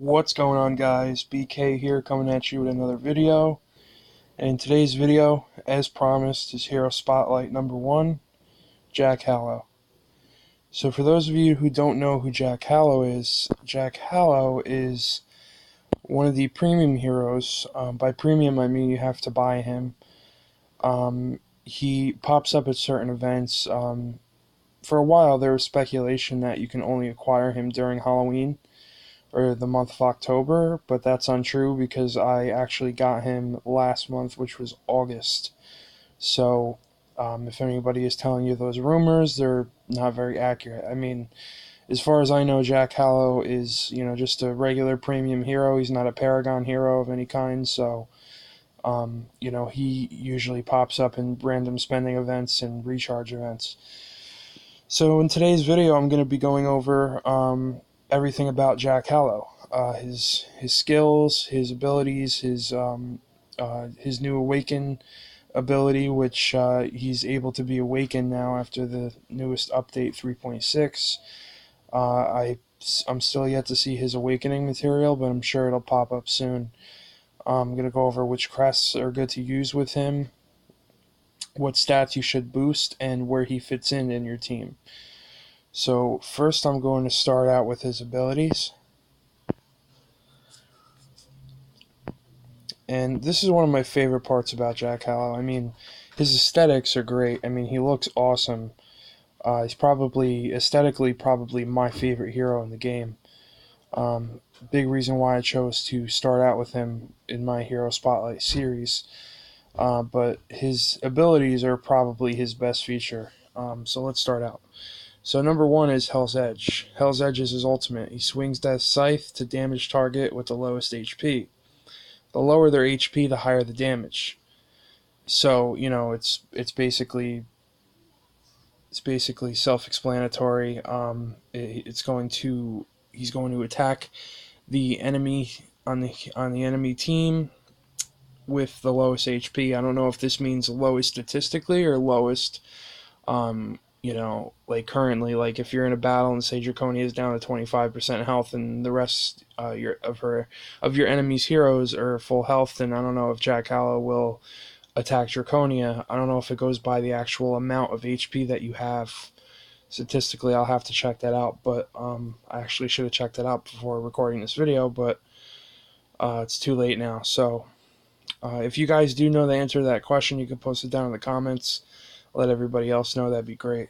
What's going on, guys? BK here, coming at you with another video. And in today's video, as promised, is Hero Spotlight number 1, Jack Hallow. So for those of you who don't know who Jack Hallow is one of the premium heroes. By premium, I mean you have to buy him. He pops up at certain events. For a while, there was speculation that you can only acquire him during Halloween or the month of October, but that's untrue because I actually got him last month, which was August. So, if anybody is telling you those rumors, they're not very accurate. I mean, as far as I know, Jack Hallow is, just a regular premium hero. He's not a Paragon hero of any kind, so, he usually pops up in random spending events and recharge events. So in today's video, I'm going to be going over everything about Jack Hallow, his skills, his abilities, his new Awaken ability, which he's able to be awakened now after the newest update 3.6. I'm still yet to see his awakening material, but I'm sure it'll pop up soon. I'm going to go over which crests are good to use with him, what stats you should boost, and where he fits in your team. So first I'm going to start out with his abilities. And this is one of my favorite parts about Jack Hallow. I mean, his aesthetics are great. I mean, he looks awesome. He's probably, aesthetically, probably my favorite hero in the game. Big reason why I chose to start out with him in my Hero Spotlight series. But his abilities are probably his best feature. So let's start out. So number 1 is Hell's Edge. Hell's Edge is his ultimate. He swings Death's Scythe to damage target with the lowest HP. The lower their HP, the higher the damage. So, it's basically self-explanatory. He's going to attack the enemy on the enemy team with the lowest HP. I don't know if this means lowest statistically or lowest like currently, like if you're in a battle and say Draconia is down to 25% health and the rest of your enemy's heroes are full health, then I don't know if Jack Hallow will attack Draconia. I don't know if it goes by the actual amount of HP that you have. Statistically, I'll have to check that out, but I actually should have checked that out before recording this video, but it's too late now. So if you guys do know the answer to that question, you can post it down in the comments. Let everybody else know, that'd be great.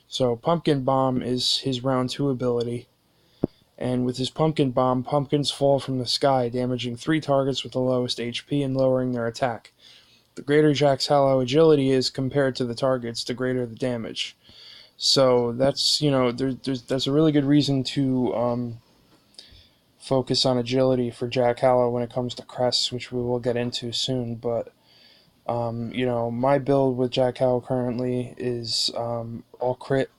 So Pumpkin Bomb is his round 2 ability, and with his Pumpkin Bomb, pumpkins fall from the sky, damaging 3 targets with the lowest HP and lowering their attack. The greater Jack Hallow agility is compared to the targets, the greater the damage. So that's, that's a really good reason to focus on agility for Jack Hallow when it comes to crests, which we will get into soon, but my build with Jack Hallow currently is all crit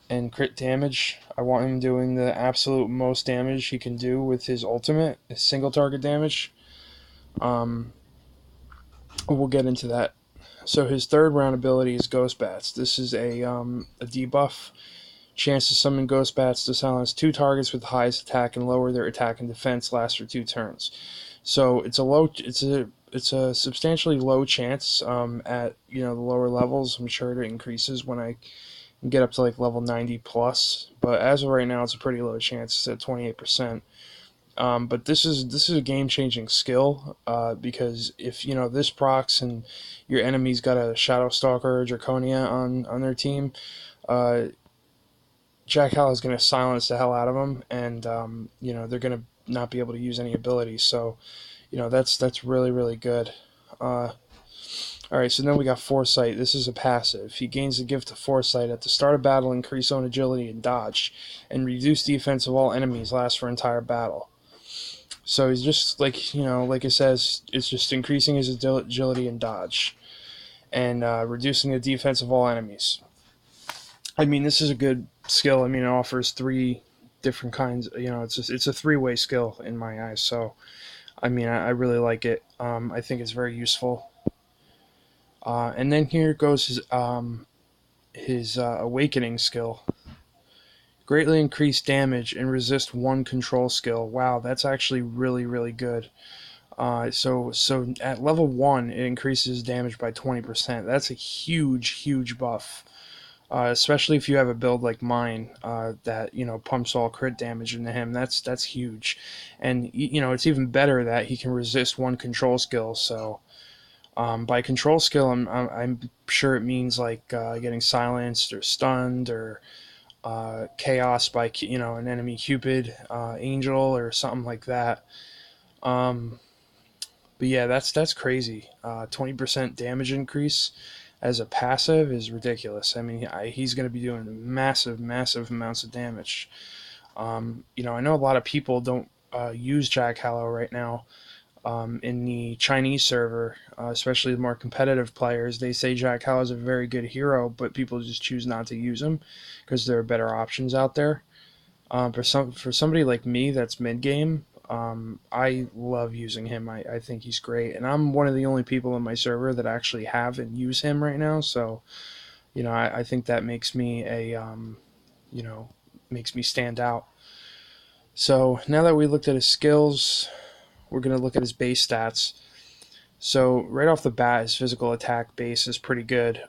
and crit damage. I want him doing the absolute most damage he can do with his ultimate, his single target damage. We'll get into that. So his third round ability is Ghost Bats. This is a debuff. Chance to summon Ghost Bats to silence 2 targets with the highest attack and lower their attack and defense lasts for 2 turns. So it's a substantially low chance at the lower levels. I'm sure it increases when I get up to like level 90 plus, but as of right now, it's a pretty low chance. It's at 28%. But this is a game-changing skill because if this procs and your enemy's got a Shadow Stalker or Draconia on their team, Jack Hallow is going to silence the hell out of them, and they're going to not be able to use any abilities. So that's really, really good. Alright, so then we got Foresight. This is a passive. He gains the gift of Foresight. At the start of battle, increase own agility and dodge, and reduce defense of all enemies, lasts for entire battle. So he's just, like it says, it's just increasing his agility and dodge, and reducing the defense of all enemies. I mean, this is a good skill. I mean, it offers 3 different kinds. It's a 3-way skill in my eyes, so I mean, I really like it. I think it's very useful. And then here goes his awakening skill. Greatly increase damage and resist one control skill. Wow, that's actually really, really good. So at level 1, it increases damage by 20%. That's a huge, huge buff. Especially if you have a build like mine that pumps all crit damage into him. That's huge, and it's even better that he can resist one control skill. So by control skill, I'm sure it means like getting silenced or stunned or chaos by an enemy Cupid angel or something like that. Um, but yeah, that's crazy. 20% damage increase as a passive is ridiculous. I mean, he's going to be doing massive, massive amounts of damage. I know a lot of people don't use Jack Hallow right now in the Chinese server, especially the more competitive players. They say Jack Hallow is a very good hero, but people just choose not to use him because there are better options out there. For somebody like me that's mid game, I love using him. I think he's great, and I'm one of the only people in my server that actually have and use him right now. So I think that makes me you know makes me stand out. So now that we looked at his skills, we're gonna look at his base stats. So right off the bat, his physical attack base is pretty good.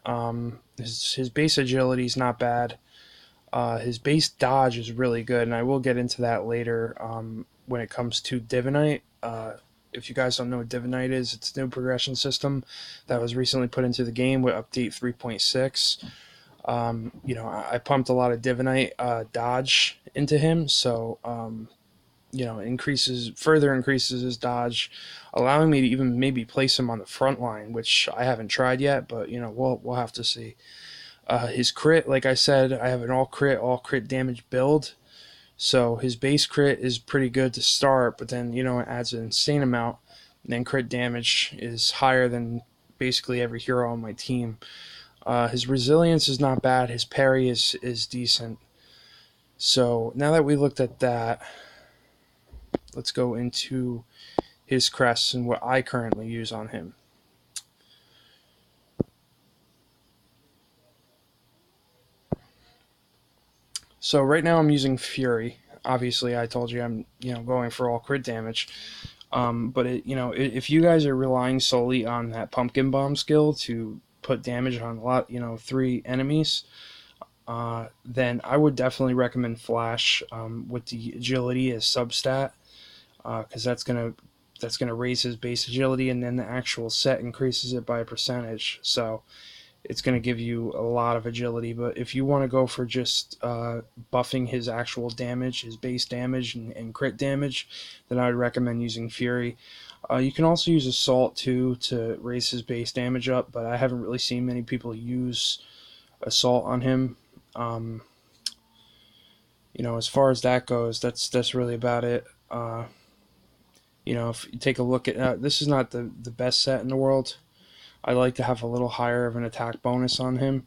His base agility is not bad. His base dodge is really good, and I will get into that later when it comes to Divinite. If you guys don't know what Divinite is, it's a new progression system that was recently put into the game with update 3.6. I pumped a lot of Divinite dodge into him, so further increases his dodge, allowing me to even maybe place him on the front line, which I haven't tried yet, but we'll have to see. His crit, like I said, I have an all crit damage build. So his base crit is pretty good to start, but then, it adds an insane amount. And then crit damage is higher than basically every hero on my team. His resilience is not bad. His parry is decent. So now that we looked at that, let's go into his crests and what I currently use on him. So right now I'm using Fury. Obviously, I told you I'm going for all crit damage. But if you guys are relying solely on that pumpkin bomb skill to put damage on a lot, 3 enemies, then I would definitely recommend Flash with the agility as substat, because that's gonna raise his base agility, and then the actual set increases it by a percentage. So it's going to give you a lot of agility. But if you want to go for just buffing his actual damage, his base damage and crit damage, then I would recommend using Fury. You can also use Assault too to raise his base damage up, but I haven't really seen many people use Assault on him. As far as that goes, that's really about it. If you take a look at this is not the best set in the world. I like to have a little higher of an attack bonus on him.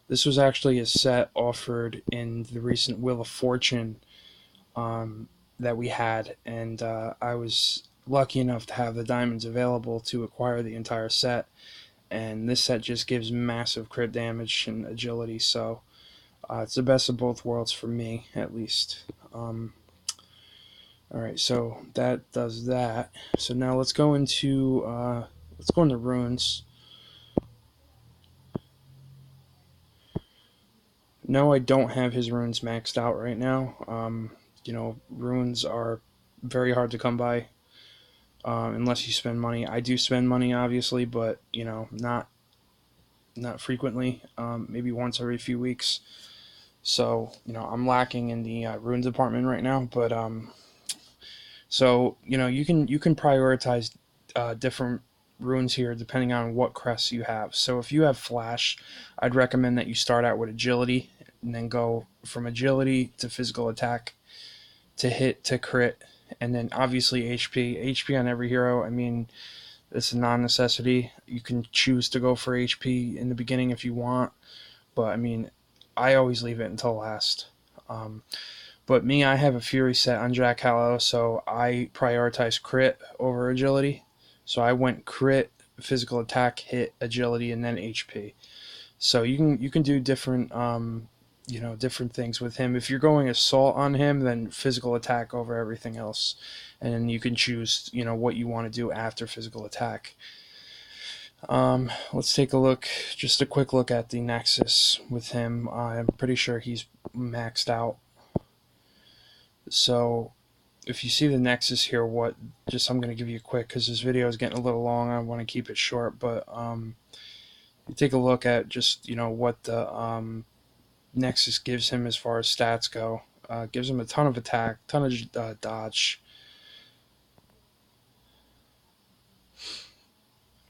This was actually a set offered in the recent Wheel of Fortune that we had, and I was lucky enough to have the diamonds available to acquire the entire set. And this set just gives massive crit damage and agility, so it's the best of both worlds for me, at least. Alright, so that does that. So now let's go into runes. No, I don't have his runes maxed out right now. Runes are very hard to come by unless you spend money. I do spend money, obviously, but not frequently. Maybe once every few weeks. So I'm lacking in the runes department right now. But so you can prioritize different runes here depending on what crests you have. So if you have Flash, I'd recommend that you start out with agility and then go from agility to physical attack to hit to crit, and then obviously HP on every hero. I mean, it's a non-necessity. You can choose to go for HP in the beginning if you want, but I mean, I always leave it until last. But me, I have a Fury set on Jack Hallow, so I prioritize crit over agility. So I went crit, physical attack, hit, agility, and then HP. So you can do different different things with him. If you're going assault on him, then physical attack over everything else, and then you can choose what you want to do after physical attack. Let's take a look, just a quick look at the Nexus with him. I'm pretty sure he's maxed out. So if you see the Nexus here, I'm going to give you a quick, because this video is getting a little long. I want to keep it short, but you take a look at just what the Nexus gives him as far as stats go. Gives him a ton of attack, ton of dodge,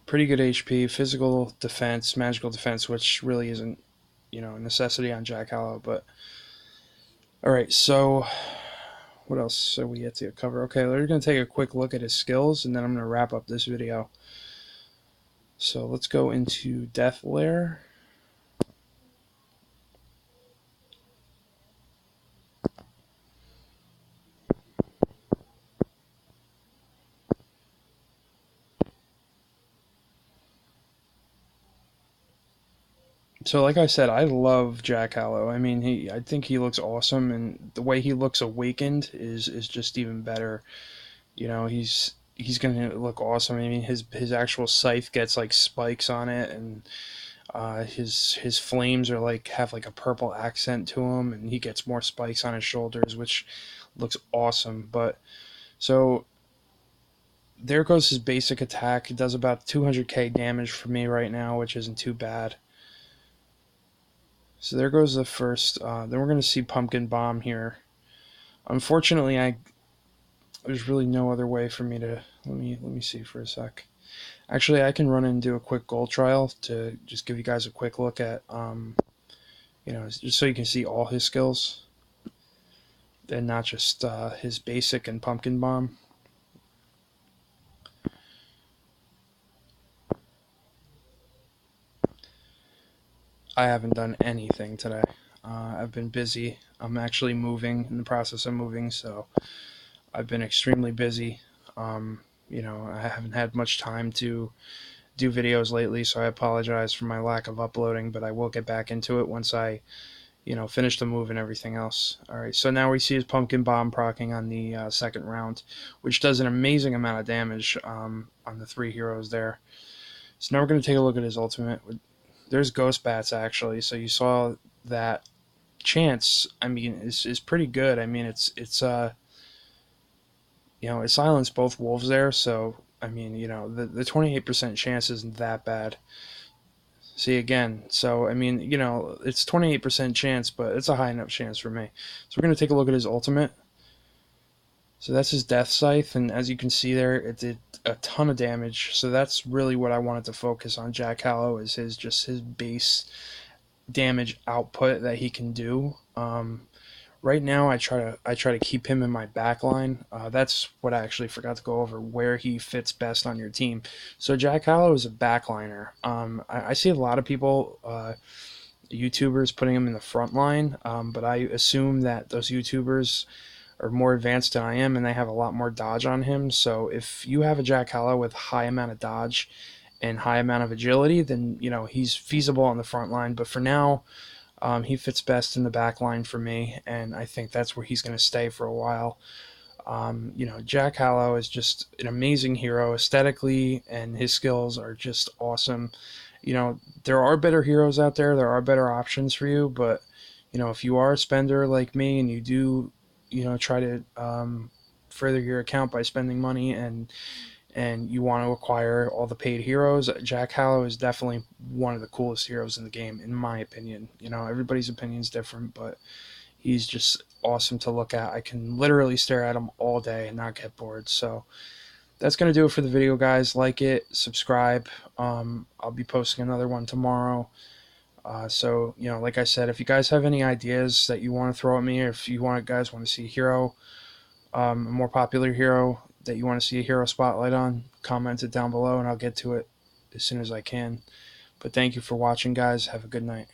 pretty good HP, physical defense, magical defense, which really isn't a necessity on Jack Hallow. But all right, so what else are we yet to cover? Okay, we're going to take a quick look at his skills, and then I'm going to wrap up this video. So let's go into Death Lair. So like I said, I love Jack Hallow. I mean, I think he looks awesome, and the way he looks awakened is just even better. He's gonna look awesome. I mean, his actual scythe gets like spikes on it, and his flames are have like a purple accent to him, and he gets more spikes on his shoulders, which looks awesome. But so there goes his basic attack. It does about 200k damage for me right now, which isn't too bad. So there goes the first. Then we're going to see Pumpkin Bomb here. Unfortunately, there's really no other way for me to. Let me see for a sec. Actually, I can run and do a quick gold trial to just give you guys a quick look at, just so you can see all his skills, and not just his basic and Pumpkin Bomb. I haven't done anything today. I've been busy. I'm actually moving, in the process of moving, so I've been extremely busy. I haven't had much time to do videos lately, so I apologize for my lack of uploading, but I will get back into it once I, finish the move and everything else. Alright, so now we see his Pumpkin Bomb proccing on the second round, which does an amazing amount of damage on the 3 heroes there. So now we're going to take a look at his ultimate. There's Ghost Bats, actually, so you saw that chance, I mean, is pretty good. I mean, it silenced both wolves there, so, I mean, the 28% chance isn't that bad. See, again, so, I mean, it's 28% chance, but it's a high enough chance for me. So we're going to take a look at his ultimate. So that's his Death Scythe, and as you can see there, it did a ton of damage. So that's really what I wanted to focus on Jack Hallow, is his base damage output that he can do. Right now, I try to keep him in my back line. That's what I actually forgot to go over, where he fits best on your team. So Jack Hallow is a backliner. I see a lot of people, YouTubers, putting him in the front line, but I assume that those YouTubers are more advanced than I am, and they have a lot more dodge on him. So if you have a Jack Hallow with high amount of dodge and high amount of agility, then he's feasible on the front line. But for now, he fits best in the back line for me, and I think that's where he's going to stay for a while. Jack Hallow is just an amazing hero aesthetically, and his skills are just awesome. There are better heroes out there. There are better options for you, but if you are a spender like me and you do try to further your account by spending money, and you want to acquire all the paid heroes, Jack Hallow is definitely one of the coolest heroes in the game, in my opinion. Everybody's opinion is different, but he's just awesome to look at. I can literally stare at him all day and not get bored. So that's going to do it for the video, guys. Like it, subscribe. I'll be posting another one tomorrow. So, like I said, if you guys have any ideas that you want to throw at me, or if you guys want to see a hero, a more popular hero that you want to see a hero spotlight on, comment it down below and I'll get to it as soon as I can. But thank you for watching, guys. Have a good night.